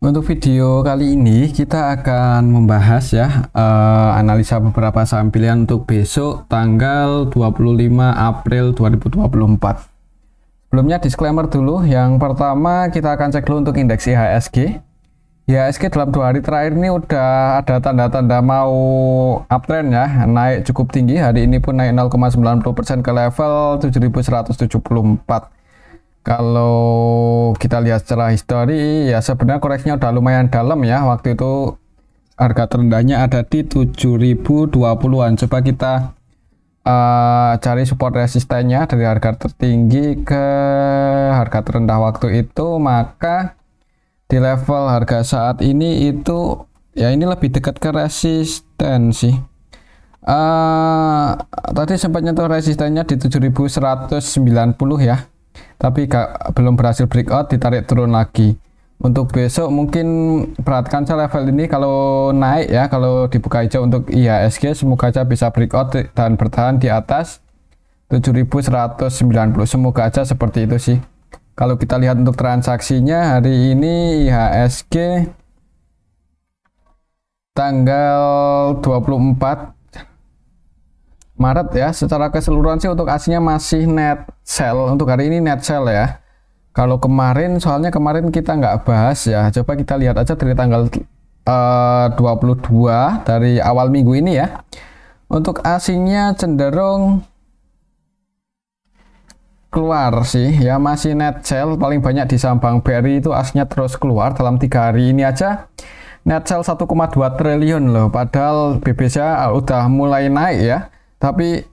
Untuk video kali ini kita akan membahas ya analisa beberapa saham pilihan untuk besok tanggal 25 April 2024. Sebelumnya disclaimer dulu. Yang pertama kita akan cek dulu untuk indeks IHSG. IHSG dalam 2 hari terakhir ini udah ada tanda-tanda mau uptrend ya, naik cukup tinggi. Hari ini pun naik 0,90% ke level 7174. Kalau kita lihat secara histori ya sebenarnya koreksinya udah lumayan dalam ya. Waktu itu harga terendahnya ada di 7020-an. Coba kita cari support resistennya dari harga tertinggi ke harga terendah waktu itu. Maka di level harga saat ini itu ya ini lebih dekat ke resisten sih. Tadi sempat nyentuh resistennya di 7190 ya, tapi belum berhasil breakout, ditarik turun lagi. Untuk besok mungkin perhatikan saja level ini, kalau naik ya, kalau dibuka hijau untuk IHSG semoga aja bisa breakout dan bertahan di atas 7190. Semoga aja seperti itu sih. Kalau kita lihat untuk transaksinya hari ini IHSG tanggal 24 Maret ya, secara keseluruhan sih untuk aslinya masih net sell. Untuk hari ini net sell ya. Kalau kemarin, soalnya kemarin kita nggak bahas ya, coba kita lihat aja dari tanggal 22 dari awal minggu ini ya. Untuk aslinya cenderung keluar sih ya, masih net sell. Paling banyak di saham Bank BRI itu aslinya terus keluar. Dalam 3 hari ini aja net sell 1,2 triliun loh, padahal BBCA udah mulai naik ya, tapi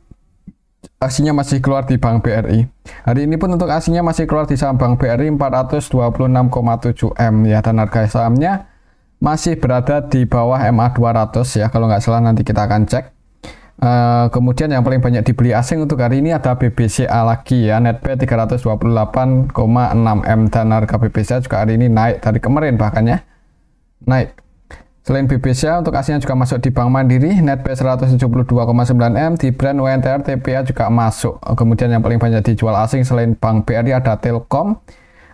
aksinya masih keluar di Bank BRI. Hari ini pun untuk aksinya masih keluar di saham Bank BRI 426,7 M ya, dan harga sahamnya masih berada di bawah MA 200 ya, kalau nggak salah, nanti kita akan cek. Kemudian yang paling banyak dibeli asing untuk hari ini ada BBCA lagi ya, net B 328,6 M, dan harga BBCA juga hari ini naik dari kemarin bahkan ya, naik. Selain BBCA, untuk aslinya juga masuk di Bank Mandiri, net B 172,9 M, di brand UNTR TPA juga masuk. Kemudian yang paling banyak dijual asing selain Bank BRI ada Telkom,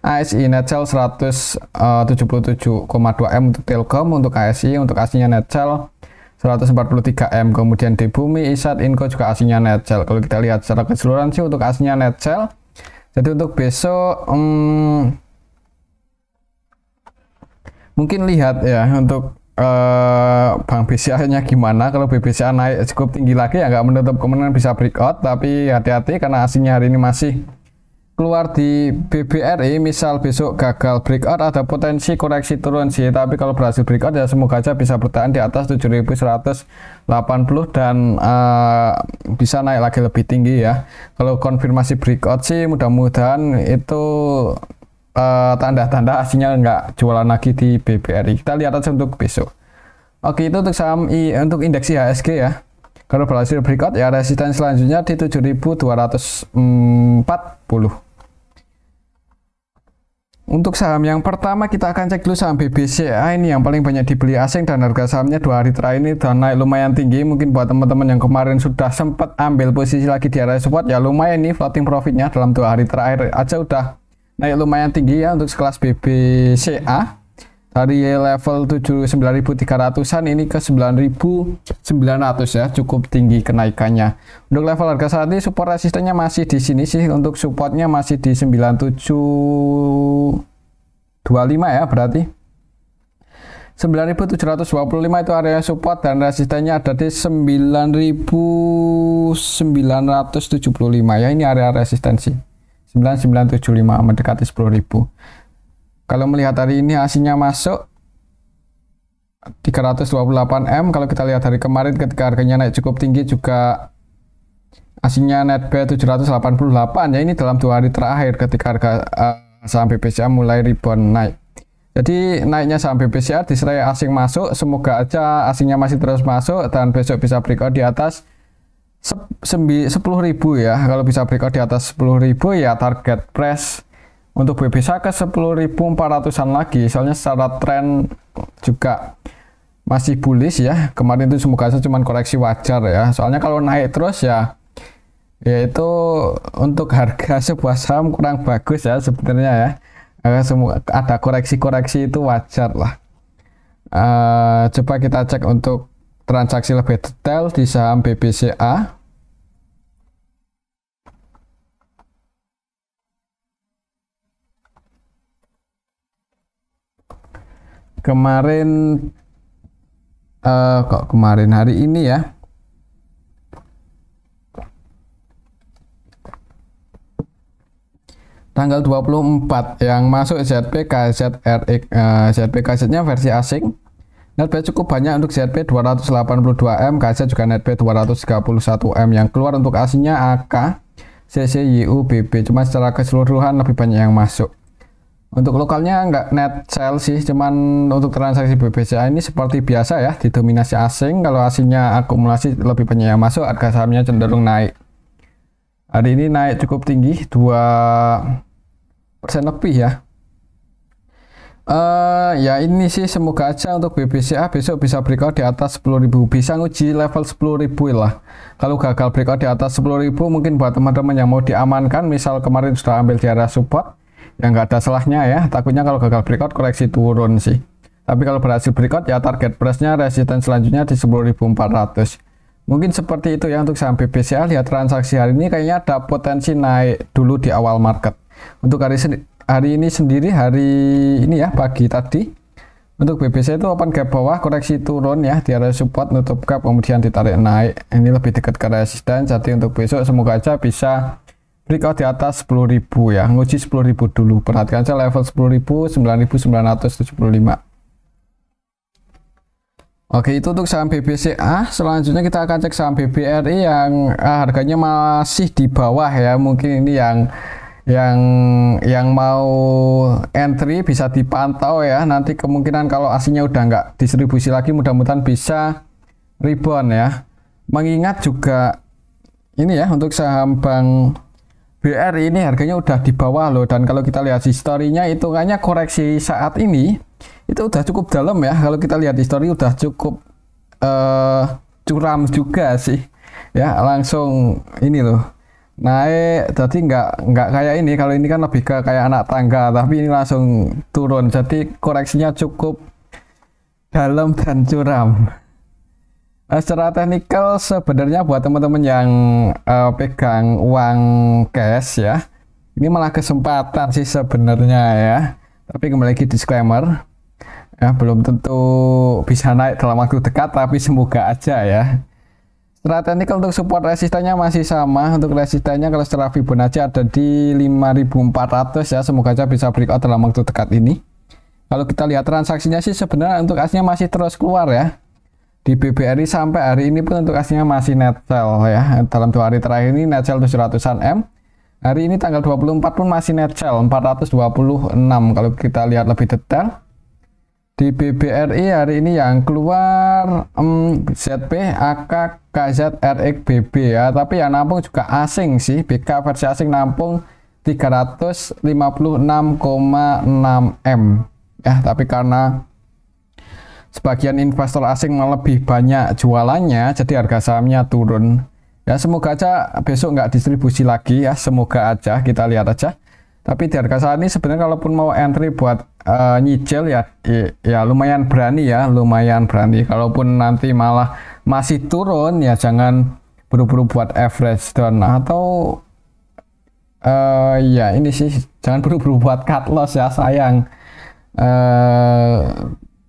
ASI net sell 177,2 M untuk Telkom. Untuk ASI, untuk aslinya net sell 143 M. Kemudian di Bumi, Isat, Inco juga aslinya net sell. Kalau kita lihat secara keseluruhan sih untuk aslinya net sell. Jadi untuk besok mungkin lihat ya untuk Bank BCA-nya gimana. Kalau BCA naik cukup tinggi lagi ya nggak menutup kemungkinan bisa breakout, tapi hati-hati karena aslinya hari ini masih keluar di BBRI. Misal besok gagal breakout ada potensi koreksi turun sih, tapi kalau berhasil breakout ya semoga aja bisa bertahan di atas 7180 dan bisa naik lagi lebih tinggi ya. Kalau konfirmasi breakout sih mudah-mudahan itu tanda-tanda aslinya nggak jualan lagi di BBRI. Kita lihat aja untuk besok. Oke, itu untuk saham untuk indeks IHSG ya. Kalau berhasil breakout ya resisten selanjutnya di 7240. Untuk saham yang pertama kita akan cek dulu saham BBCA. Ini yang paling banyak dibeli asing dan harga sahamnya 2 hari terakhir ini udah naik lumayan tinggi. Mungkin buat teman-teman yang kemarin sudah sempat ambil posisi lagi di area support ya, lumayan nih floating profitnya dalam 2 hari terakhir aja udah naik lumayan tinggi ya. Untuk sekelas BBCA dari level 9.300-an ini ke 9.900 ya, cukup tinggi kenaikannya. Untuk level harga saat ini support resistennya masih di sini sih. Untuk supportnya masih di 9725 ya, berarti 9.725 itu area support, dan resistennya ada di 9.975 ya, ini area resistensi 9975 mendekati 10.000. Kalau melihat hari ini aslinya masuk 328 M. Kalau kita lihat hari kemarin ketika harganya naik cukup tinggi juga aslinya net B 788 ya, ini dalam 2 hari terakhir ketika harga saham BBCA mulai rebound naik. Jadi naiknya saham BBCA disertai asing masuk, semoga aja asingnya masih terus masuk dan besok bisa breakout di atas 10.000 ya. Kalau bisa breakout di atas 10.000 ya target price untuk BBCA ke 10.400-an lagi. Soalnya secara tren juga masih bullish ya. Kemarin itu semoga aja cuman koreksi wajar ya. Soalnya kalau naik terus ya itu untuk harga sebuah saham kurang bagus ya sebenarnya ya. Semua ada koreksi-koreksi itu wajar lah. Coba kita cek untuk transaksi lebih detail di saham BBCA. Kemarin kok kemarin, hari ini ya, tanggal 24 yang masuk ZPKZ RX, ZPKZ nya versi asing. Netbuy cukup banyak untuk ZP 282M, KZ juga Netbuy 231M. Yang keluar untuk aslinya AK, CC, YU, BB. Cuma secara keseluruhan lebih banyak yang masuk. Untuk lokalnya nggak net sell sih, cuman untuk transaksi BBCA ini seperti biasa ya, didominasi asing. Kalau aslinya akumulasi lebih banyak yang masuk, harga sahamnya cenderung naik. Hari ini naik cukup tinggi, 2% lebih ya. Ya ini sih semoga aja untuk BBCA besok bisa breakout di atas 10.000, bisa nguji level 10.000 lah. Kalau gagal breakout di atas 10.000, mungkin buat teman-teman yang mau diamankan, misal kemarin sudah ambil di area support, ya nggak ada salahnya ya. Takutnya kalau gagal breakout koreksi turun sih. Tapi kalau berhasil breakout ya target price-nya resisten selanjutnya di 10.400. Mungkin seperti itu ya untuk saham BBCA. Lihat transaksi hari ini kayaknya ada potensi naik dulu di awal market. Untuk hari ini sendiri, hari ini ya, pagi tadi, untuk BBCA itu open gap bawah, koreksi turun ya di area support, nutup gap, kemudian ditarik naik. Ini lebih dekat ke resisten. Jadi untuk besok semoga aja bisa breakout di atas 10.000 ya, nguji 10.000 dulu. Perhatikan saja level 10.000, 9.975. Oke, itu untuk saham BBCA. Selanjutnya kita akan cek saham BBRI yang harganya masih di bawah ya. Mungkin ini yang mau entry bisa dipantau ya. Nanti kemungkinan kalau aslinya udah nggak distribusi lagi, mudah-mudahan bisa rebound ya. Mengingat juga ini ya, untuk saham Bank BRI ini harganya udah di bawah loh. Dan kalau kita lihat historinya, itu kayaknya koreksi saat ini itu udah cukup dalam ya. Kalau kita lihat histori udah cukup curam juga sih ya. Langsung ini loh naik, jadi nggak kayak ini. Kalau ini kan lebih ke kayak anak tangga, tapi ini langsung turun, jadi koreksinya cukup dalam dan curam. Secara teknikal sebenarnya buat teman-teman yang pegang uang cash ya, ini malah kesempatan sih sebenarnya ya. Tapi kembali lagi disclaimer ya, belum tentu bisa naik dalam waktu dekat, tapi semoga aja ya. Secara teknikal untuk support resistannya masih sama. Untuk resistannya kalau secara Fibonacci ada di 5.400 ya, semoga aja bisa breakout dalam waktu dekat ini. Kalau kita lihat transaksinya sih sebenarnya untuk aslinya masih terus keluar ya. Di BBRI sampai hari ini pun untuk aslinya masih net sell ya. Dalam 2 hari terakhir ini net sell 700-an M. Hari ini tanggal 24 pun masih net sell 426 kalau kita lihat lebih detail. Di BBRI hari ini yang keluar ZP, AK, KZ, RX, BB ya. Tapi yang nampung juga asing sih. BK versi asing nampung 356,6 M ya. Tapi karena sebagian investor asing lebih banyak jualannya, jadi harga sahamnya turun. Ya semoga aja besok nggak distribusi lagi ya, semoga aja, kita lihat aja. Tapi di harga saat ini sebenarnya kalaupun mau entry buat nyicil ya, ya lumayan berani ya, lumayan berani. Kalaupun nanti malah masih turun ya jangan buru-buru buat average down, atau ya ini sih jangan buru-buru buat cut loss ya, sayang.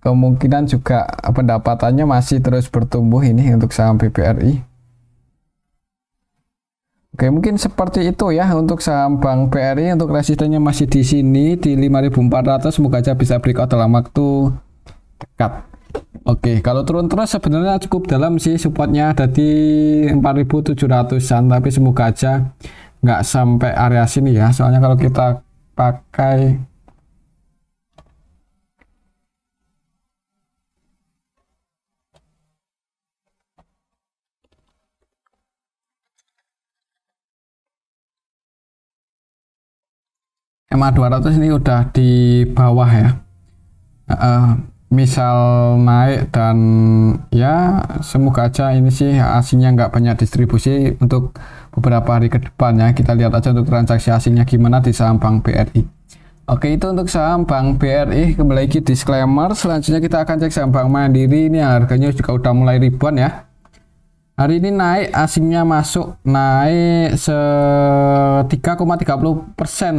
Kemungkinan juga pendapatannya masih terus bertumbuh ini untuk saham BBRI. Oke, mungkin seperti itu ya untuk saham Bank BRI. Untuk resistennya masih di sini di 5.400, semoga aja bisa breakout dalam waktu dekat. Oke, kalau turun terus sebenarnya cukup dalam sih, supportnya ada di 4.700-an, tapi semoga aja nggak sampai area sini ya. Soalnya kalau kita pakai MA 200 ini udah di bawah ya. Misal naik dan ya semoga aja ini sih asingnya nggak banyak distribusi untuk beberapa hari ke depan ya. Kita lihat aja untuk transaksi asingnya gimana di saham Bank BRI. Oke, itu untuk saham Bank BRI. Kembali lagi disclaimer. Selanjutnya kita akan cek saham Bank Mandiri. Ini harganya juga udah mulai ribuan ya. Hari ini naik, asingnya masuk naik 3,30%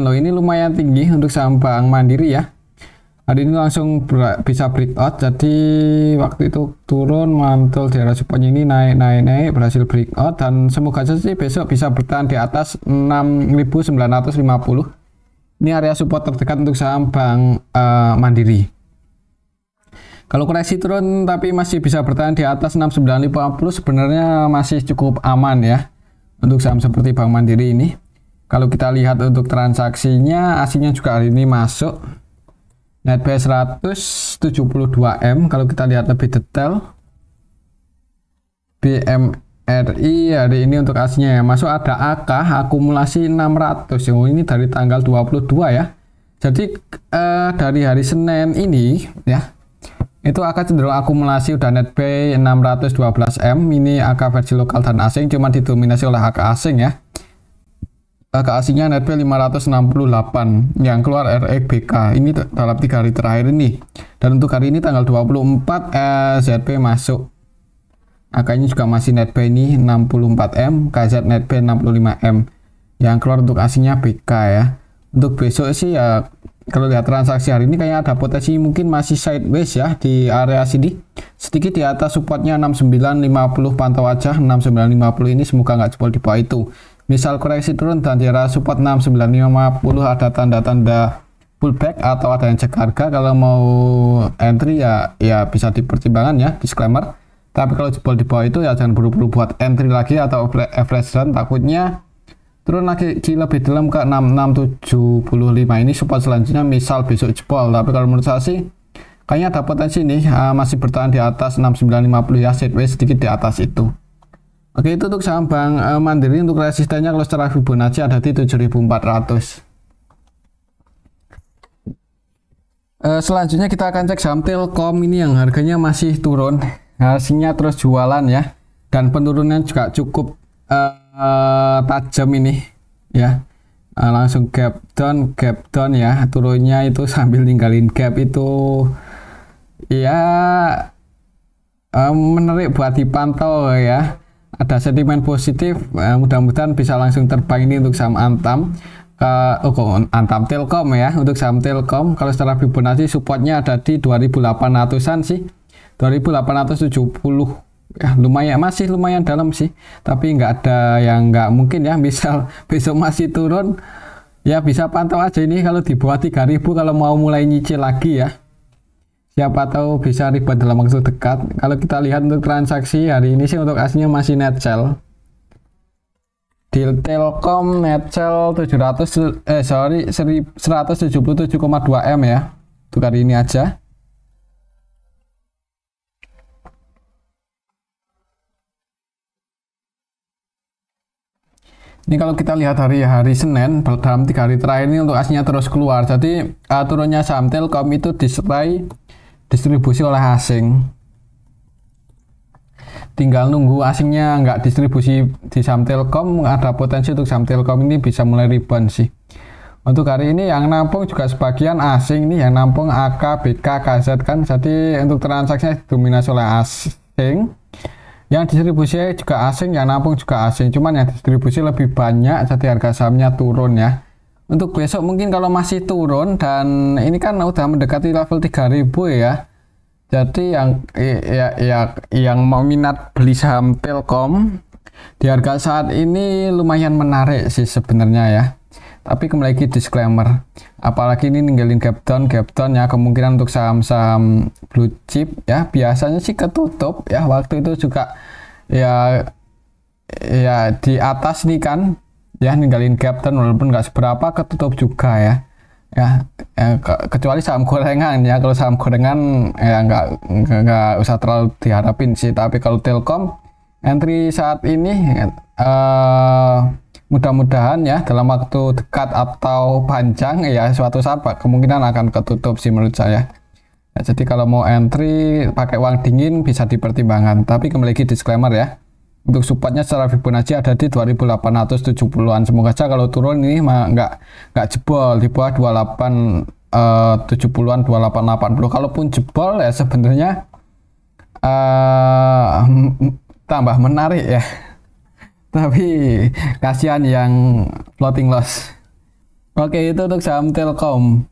loh. Ini lumayan tinggi untuk saham Bank Mandiri ya. Hari ini langsung bisa breakout. Jadi waktu itu turun mantul di area support ini naik berhasil breakout, dan semoga saja sih besok bisa bertahan di atas 6.950. Ini area support terdekat untuk saham Bank Mandiri. Kalau koreksi turun tapi masih bisa bertahan di atas 6950, sebenarnya masih cukup aman ya untuk saham seperti Bank Mandiri ini. Kalau kita lihat untuk transaksinya, aslinya juga hari ini masuk netbuy 172M. Kalau kita lihat lebih detail, BMRI hari ini untuk aslinya ya masuk, ada AK akumulasi 600. Ini dari tanggal 22 ya. Jadi dari hari Senin ini ya, itu AK cenderung akumulasi udah netbuy 612M. Ini AK versi lokal dan asing, cuma didominasi oleh AK asing ya. AK asingnya netbuy 568 yang keluar REBK ini dalam 3 hari terakhir ini. Dan untuk hari ini tanggal 24 ZP masuk. AK nya juga masih netbuy ini 64M, KZ netbuy 65M. Yang keluar untuk asingnya BK ya. Untuk besok sih ya, kalau lihat transaksi hari ini kayaknya ada potensi mungkin masih sideways ya di area sini. Sedikit di atas supportnya 6950, pantau aja 6950 ini, semoga nggak jebol di bawah itu. Misal koreksi turun dan di area support 6950 ada tanda-tanda pullback atau ada yang cek harga, kalau mau entry ya bisa dipertimbangkan ya, disclaimer. Tapi kalau jebol di bawah itu ya jangan buru-buru buat entry lagi atau average run, takutnya turun lagi lebih dalam ke 6675. Ini support selanjutnya misal besok jebol. Tapi kalau menurut saya sih kayaknya ada potensi nih masih bertahan di atas 6950 ya, sideways sedikit di atas itu. Oke, itu untuk saham Bank Mandiri. Untuk resistennya kalau secara Fibonacci ada di 7400. Selanjutnya kita akan cek saham Telkom. Ini yang harganya masih turun, hasilnya terus jualan ya, dan penurunan juga cukup tajam ini ya. Langsung gap down ya, turunnya itu sambil ninggalin gap itu ya, menarik buat dipantau ya. Ada sentimen positif, mudah-mudahan bisa langsung terbang ini untuk saham Antam. Antam Telkom ya. Untuk saham Telkom kalau secara Fibonacci supportnya ada di 2800-an sih, 2870 ya, lumayan, masih lumayan dalam sih, tapi nggak ada yang nggak mungkin ya. Misal besok masih turun ya, bisa pantau aja ini kalau di bawah 3000 kalau mau mulai nyicil lagi ya, siapa tahu bisa rebound dalam waktu dekat. Kalau kita lihat untuk transaksi hari ini sih untuk aslinya masih net sell. Deal Telkom net sell 177,2M ya untuk hari ini aja. Ini kalau kita lihat hari Senin dalam 3 hari terakhir ini untuk aslinya terus keluar. Jadi turunnya saham Telkom itu disertai distribusi oleh asing. Tinggal nunggu asingnya nggak distribusi di saham Telkom, ada potensi untuk saham Telkom ini bisa mulai rebound sih. Untuk hari ini yang nampung juga sebagian asing nih, yang nampung AK, BK, KZ kan. Jadi untuk transaksinya didominasi oleh asing. Yang distribusi juga asing, yang nampung juga asing. Cuman yang distribusi lebih banyak, jadi harga sahamnya turun ya. Untuk besok mungkin kalau masih turun, dan ini kan udah mendekati level 3000 ya. Jadi yang mau minat beli saham Telkom di harga saat ini lumayan menarik sih sebenarnya ya. Tapi kembali lagi disclaimer, apalagi ini ninggalin gap down ya, kemungkinan untuk saham-saham blue chip ya biasanya sih ketutup ya. Waktu itu juga ya di atas nih kan ya, ninggalin gap down walaupun nggak seberapa, ketutup juga ya. Kecuali saham gorengan ya. Kalau saham gorengan ya nggak usah terlalu diharapin sih. Tapi kalau Telkom entry saat ini mudah-mudahan ya dalam waktu dekat atau panjang ya, suatu saat kemungkinan akan ketutup sih menurut saya ya. Jadi kalau mau entry pakai uang dingin bisa dipertimbangkan, tapi kembali lagi disclaimer ya, Untuk supportnya secara Fibonacci ada di 2870-an. Semoga saja kalau turun ini nggak jebol di bawah 2870-an, 2880. Kalaupun jebol ya sebenarnya tambah menarik ya. Tapi kasihan yang floating loss. Oke, itu untuk saham Telkom.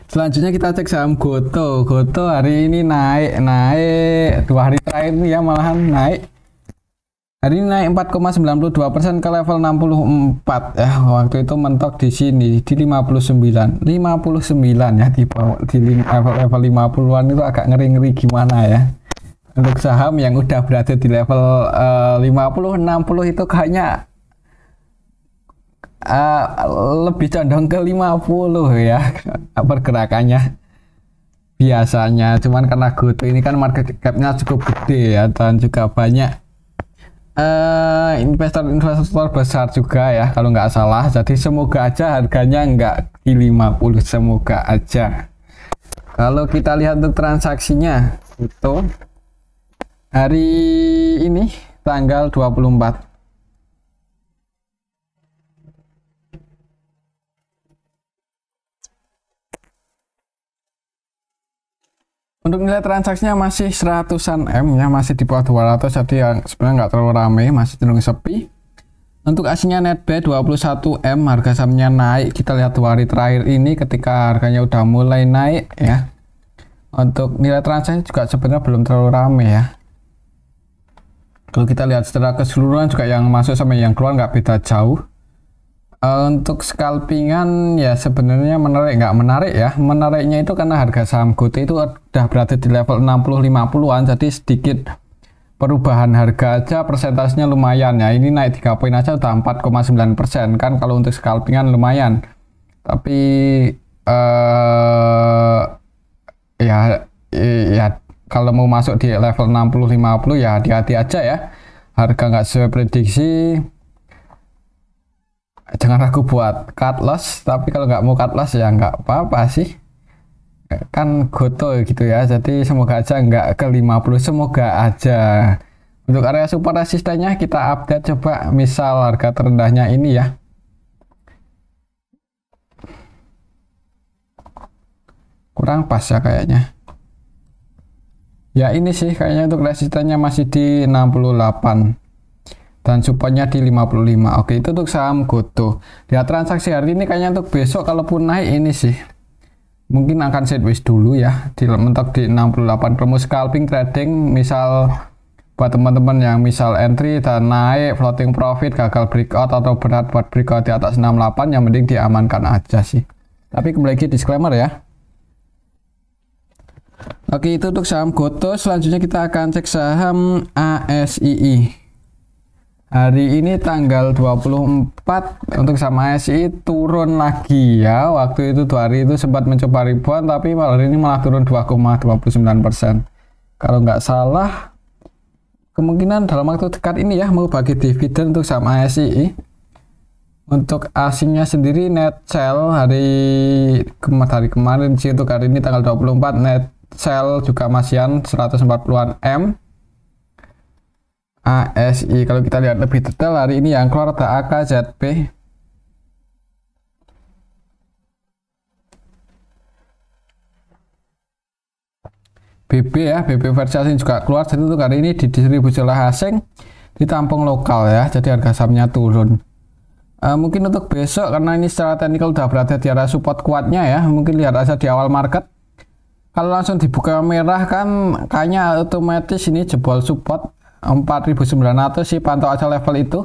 Selanjutnya kita cek saham Goto. Goto hari ini naik 2 hari terakhir ini ya, malahan naik. Hari ini naik 4,92% ke level 64 ya. Waktu itu mentok di sini di 59 ya, di level 50-an itu agak ngeri-ngeri gimana ya. Untuk saham yang udah berada di level 50-60 itu kayaknya lebih condong ke 50 ya pergerakannya biasanya. Cuman karena Goto ini kan market cap-nya cukup gede ya, dan juga banyak investor besar juga ya kalau nggak salah. Jadi semoga aja harganya nggak di 50, semoga aja. Kalau kita lihat untuk transaksinya itu hari ini tanggal 24. Untuk nilai transaksinya masih 100-an M ya, masih di bawah 200, jadi yang sebenarnya nggak terlalu ramai, masih cenderung sepi. Untuk aslinya netbuy 21 M, harga sahamnya naik. Kita lihat 2 hari terakhir ini ketika harganya udah mulai naik ya. Untuk nilai transaksi juga sebenarnya belum terlalu ramai ya. Kalau kita lihat secara keseluruhan juga yang masuk sama yang keluar nggak beda jauh. Untuk scalpingan ya sebenarnya menarik nggak menarik ya. Menariknya itu karena harga saham Goto itu udah berada di level 60-50-an, jadi sedikit perubahan harga aja persentasenya lumayan ya. Ini naik 3 poin aja udah 4,9% kan, kalau untuk scalpingan lumayan. Tapi ya kalau mau masuk di level 60-50 ya hati-hati aja ya. Harga nggak sesuai prediksi, jangan ragu buat cut loss. Tapi kalau nggak mau cut loss ya nggak apa-apa sih, kan Goto gitu ya. Jadi semoga aja nggak ke 50, semoga aja. Untuk area support resistennya kita update coba, misal harga terendahnya ini ya, kurang pas ya kayaknya ya. Ini sih kayaknya untuk resistennya masih di 68 dan supportnya di 55. Oke, itu untuk saham Goto. Lihat transaksi hari ini kayaknya untuk besok kalaupun naik ini sih mungkin akan sideways dulu ya, di mentok di 68. Promo scalping trading misal buat teman-teman yang misal entry dan naik floating profit gagal breakout atau berat buat breakout di atas 68, yang mending diamankan aja sih. Tapi kembali lagi disclaimer ya. Oke, itu untuk saham Goto. Selanjutnya kita akan cek saham ASII. Hari ini tanggal 24 untuk saham ASII turun lagi ya. Waktu itu 2 hari itu sempat mencoba ribuan, tapi hari ini malah turun 2,29%. Kalau nggak salah kemungkinan dalam waktu dekat ini ya mau bagi dividen untuk saham ASII. Untuk asingnya sendiri net sell hari kemarin sih, untuk hari ini tanggal 24 net sell juga masihan 140-an M. ASI kalau kita lihat lebih detail hari ini yang keluar ada AKZB, BB ya, BB versi asing juga keluar. Jadi untuk hari ini didistribusi oleh asing, ditampung lokal ya, jadi harga sahamnya turun. Mungkin untuk besok karena ini secara teknikal udah berada di area support kuatnya ya, mungkin lihat aja di awal market. Kalau langsung dibuka merah kan kayaknya otomatis ini jebol support 4.900 sih, pantau aja level itu.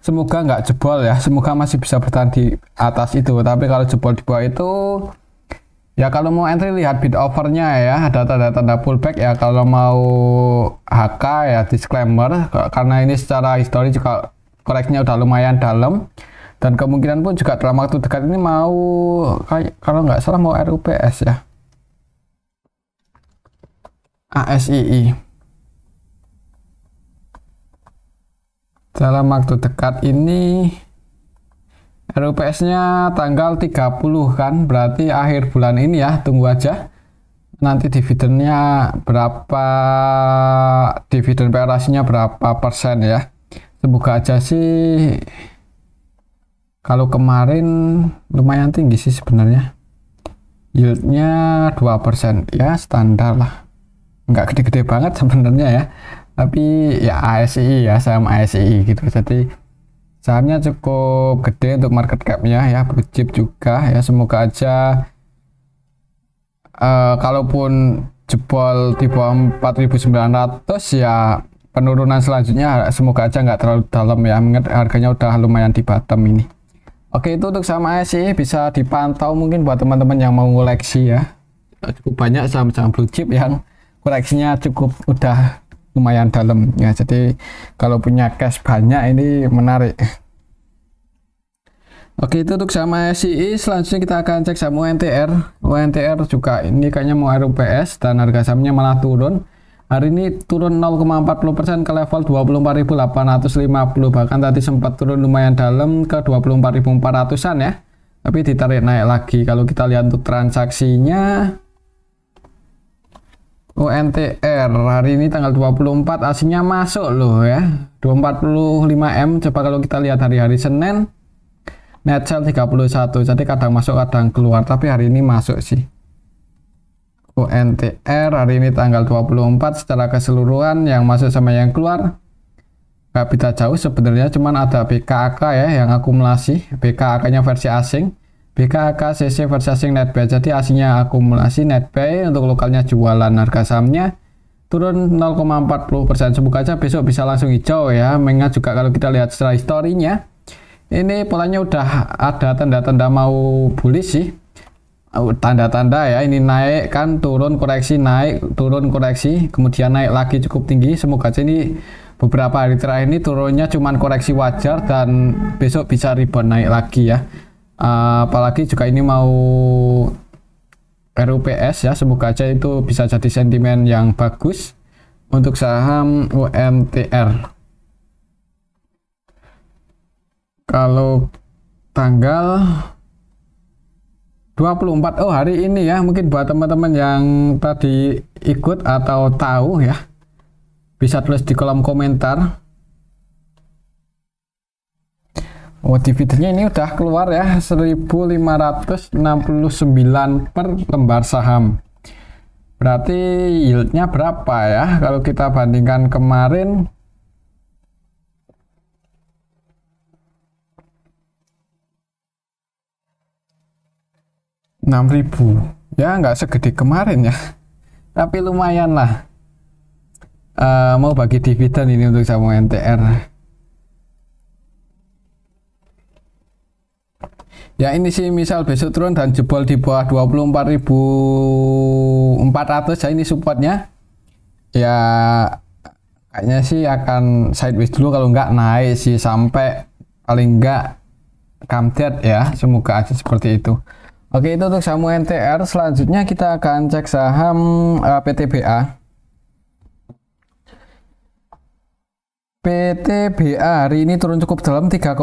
Semoga nggak jebol ya, semoga masih bisa bertahan di atas itu. Tapi kalau jebol di bawah itu ya, kalau mau entry lihat bid overnya ya, ada tanda-tanda pullback ya. Kalau mau HK ya disclaimer, karena ini secara histori juga koreksinya udah lumayan dalam, dan kemungkinan pun juga dalam waktu dekat ini mau kayak kalau nggak salah mau RUPS ya, ASII. Dalam waktu dekat ini RUPS-nya tanggal 30 kan, berarti akhir bulan ini ya, tunggu aja. nanti dividennya berapa, dividen PE ratio-nya berapa persen ya. Semoga aja sih, kalau kemarin lumayan tinggi sih sebenarnya, yieldnya 2% ya, standar lah, nggak gede-gede banget sebenarnya ya, tapi ya ASI ya, saham ASI gitu, jadi sahamnya cukup gede untuk market cap-nya ya, blue chip juga ya. Semoga aja kalaupun jebol di bawah 4.900 ya, penurunan selanjutnya semoga aja nggak terlalu dalam ya, mengingat harganya udah lumayan di bottom ini. Oke, itu untuk saham ASI bisa dipantau mungkin buat teman-teman yang mau koleksi ya. Cukup banyak saham-saham blue chip yang koleksinya cukup udah lumayan dalam ya, jadi kalau punya cash banyak ini menarik. Oke, itu untuk saham ASI. Selanjutnya kita akan cek saham UNTR. UNTR juga ini kayaknya mau RUPS dan harga sahamnya malah turun. Hari ini turun 0,40% ke level 24.850, bahkan tadi sempat turun lumayan dalam ke 24.400-an ya. Tapi ditarik naik lagi. Kalau kita lihat untuk transaksinya, UNTR hari ini tanggal 24 aslinya masuk loh ya. 245M. Coba kalau kita lihat hari-hari Senin, net sell 31, jadi kadang masuk kadang keluar, tapi hari ini masuk sih. UNTR hari ini tanggal 24 secara keseluruhan yang masuk sama yang keluar nggak beda jauh sebenarnya, cuman ada BKAK ya yang akumulasi, BKAK nya versi asing, BKAK CC versi asing net buy, jadi aslinya akumulasi, net buy untuk lokalnya jualan. Harga sahamnya turun 0,40%, semoga aja besok bisa langsung hijau ya, mengingat juga kalau kita lihat secara historinya ini polanya udah ada tanda-tanda mau bullish sih, tanda-tanda ya, ini naik kan, turun koreksi, naik turun koreksi, kemudian naik lagi cukup tinggi. Semoga aja ini beberapa hari terakhir ini turunnya cuman koreksi wajar dan besok bisa rebound naik lagi ya. Apalagi juga ini mau RUPS ya, semoga aja itu bisa jadi sentimen yang bagus untuk saham UNTR. Kalau tanggal 24, oh hari ini ya, mungkin buat teman-teman yang tadi ikut atau tahu ya, bisa tulis di kolom komentar. Oh, dividennya ini udah keluar ya, 1.569 per lembar saham. Berarti yieldnya berapa ya kalau kita bandingkan kemarin? 6.000 ya, nggak segede kemarin ya, tapi lumayan lah. Mau bagi dividen ini untuk saham UNTR ya. Ini sih misal besok turun dan jebol di bawah 24.400 ya, ini supportnya ya, kayaknya sih akan sideways dulu, kalau nggak naik sih sampai paling nggak kamdet ya, semoga aja seperti itu. Oke, itu untuk saham UNTR. Selanjutnya kita akan cek saham PTBA. PTBA hari ini turun cukup dalam 3,27%,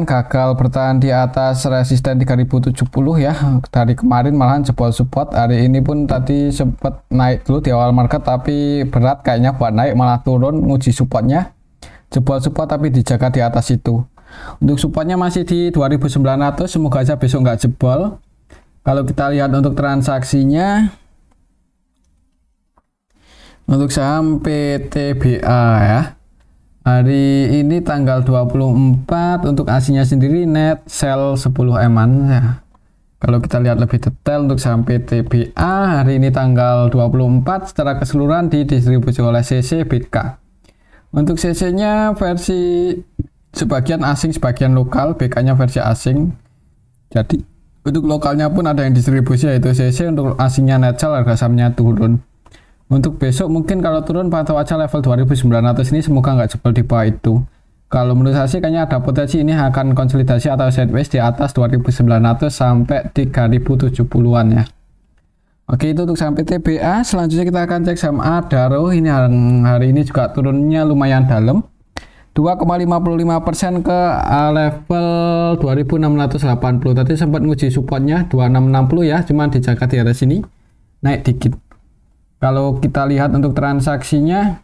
gagal bertahan di atas resisten 3070 ya. Dari kemarin malahan jebol support, hari ini pun tadi sempat naik dulu di awal market, tapi berat kayaknya buat naik, malah turun nguji supportnya, jebol support tapi dijaga di atas itu. Untuk supportnya masih di 2.900, semoga aja besok nggak jebol. Kalau kita lihat untuk transaksinya, untuk saham PTBA ya, hari ini tanggal 24 untuk aslinya sendiri net sell 10 eman ya. Kalau kita lihat lebih detail untuk saham PTBA hari ini tanggal 24 secara keseluruhan didistribusi oleh CC BK. Untuk CC nya versi sebagian asing, sebagian lokal, BK-nya versi asing. Jadi untuk lokalnya pun ada yang distribusi yaitu CC. Untuk asingnya net sell, harga sahamnya turun. Untuk besok mungkin kalau turun pantau aja level 2.900 ini, semoga nggak jebol di bawah itu. Kalau menurut saya sih kayaknya ada potensi ini akan konsolidasi atau sideways di atas 2.900 sampai 3.070-an ya. Oke, itu untuk saham PTBA. Selanjutnya kita akan cek saham Adaro. Ini hari ini juga turunnya lumayan dalam, 2,55% ke level 2680. Tadi sempat nguji supportnya 2660 ya, cuman dijaga di atas sini. naik dikit. Kalau kita lihat untuk transaksinya,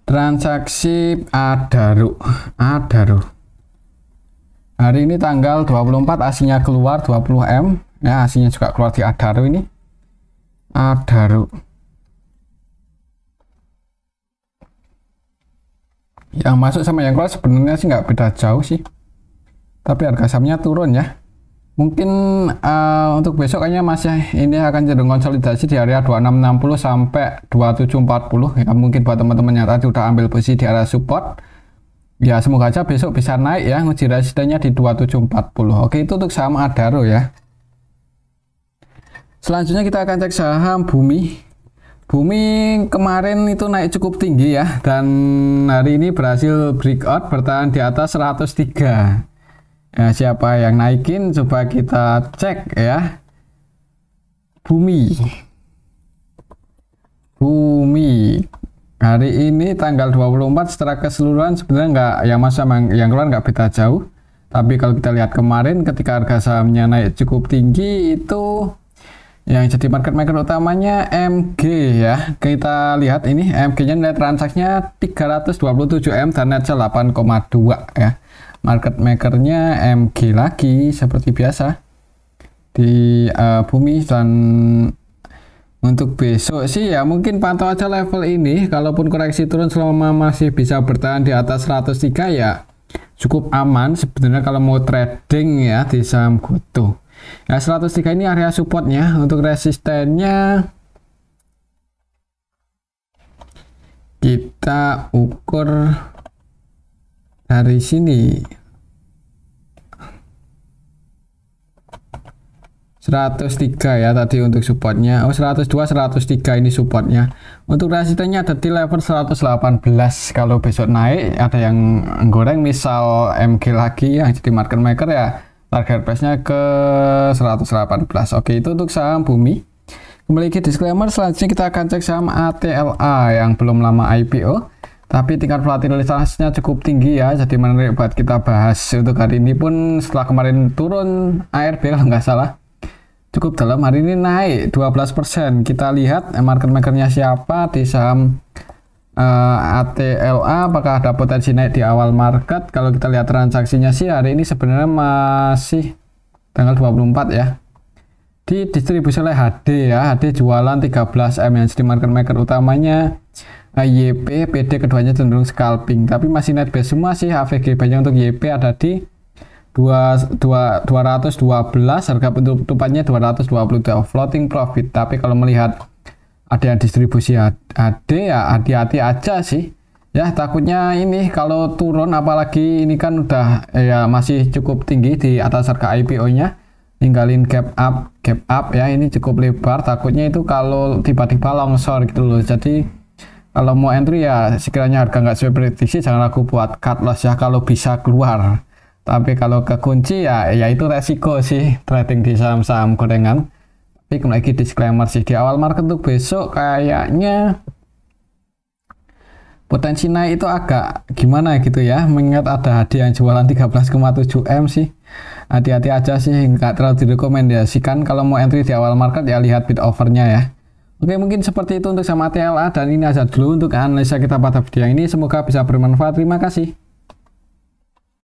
transaksi Adaro hari ini tanggal 24 aslinya keluar 20M ya, aslinya juga keluar di Adaro. Ini Adaro yang masuk sama yang keluar sebenarnya sih nggak beda jauh sih, tapi harga sahamnya turun ya. Mungkin untuk besok kayaknya masih ini akan cenderung konsolidasi di area 2660 sampai 2740 ya. Mungkin buat teman-teman yang tadi udah ambil posisi di area support ya, semoga aja besok bisa naik ya, nguji resistennya di 2740. Oke, itu untuk saham Adaro ya. Selanjutnya kita akan cek saham Bumi. Bumi kemarin itu naik cukup tinggi ya, dan hari ini berhasil breakout bertahan di atas 103. Ya, siapa yang naikin? Coba kita cek ya. Bumi hari ini tanggal 24 secara keseluruhan sebenarnya nggak, yang masuk sama yang keluar nggak beda jauh. Tapi kalau kita lihat kemarin ketika harga sahamnya naik cukup tinggi, itu yang jadi market maker utamanya MG ya. Kita lihat ini MG-nya nilai transaksinya 327M dan net sell 8,2 ya. Market makernya MG lagi seperti biasa di Bumi. Dan untuk besok sih ya mungkin pantau aja level ini, kalaupun koreksi turun selama masih bisa bertahan di atas 103 ya cukup aman sebenarnya kalau mau trading ya di saham GoTo. Ya 103 ini area supportnya. Untuk resistennya kita ukur dari sini 103 ya tadi untuk supportnya. 102 103 ini supportnya. Untuk resistennya ada di level 118. Kalau besok naik ada yang goreng misal MG lagi yang jadi market maker ya, target price-nya ke 118. Oke, itu untuk saham Bumi. Kembali ke disclaimer, selanjutnya kita akan cek saham ATLA yang belum lama IPO tapi tingkat volatilitasnya cukup tinggi ya, jadi menarik buat kita bahas. Untuk hari ini pun setelah kemarin turun ARB kalau nggak salah cukup dalam, hari ini naik 12%. Kita lihat market makernya siapa di saham ATLA, apakah ada potensi naik di awal market. Kalau kita lihat transaksinya sih hari ini sebenarnya masih tanggal 24 ya, di distribusi oleh HD ya. HD jualan 13M yang jadi market maker utamanya YP, PD keduanya cenderung scalping, tapi masih net base semua sih. AVG banyak untuk YP ada di 212, harga penutupannya 222 floating profit. Tapi kalau melihat ada yang distribusi HD ya hati-hati aja sih ya, takutnya ini kalau turun, apalagi ini kan udah ya masih cukup tinggi di atas harga IPO nya, ninggalin gap up ya, ini cukup lebar. Takutnya itu kalau tiba-tiba longsor gitu loh. Jadi kalau mau entry ya sekiranya harga nggak sesuai prediksi jangan ragu buat cut loss ya kalau bisa keluar. Tapi kalau kekunci ya itu resiko sih trading di saham-saham gorengan. Tapi kembali lagi disclaimer sih, di awal market untuk besok kayaknya potensi naik itu agak gimana gitu ya, mengingat ada hadiah yang jualan 13,7M sih. Hati-hati aja sih, nggak terlalu direkomendasikan. Kalau mau entry di awal market ya lihat bid overnya ya. Oke, mungkin seperti itu untuk saham ATLA, dan ini aja dulu untuk analisa kita pada video ini. Semoga bisa bermanfaat. Terima kasih.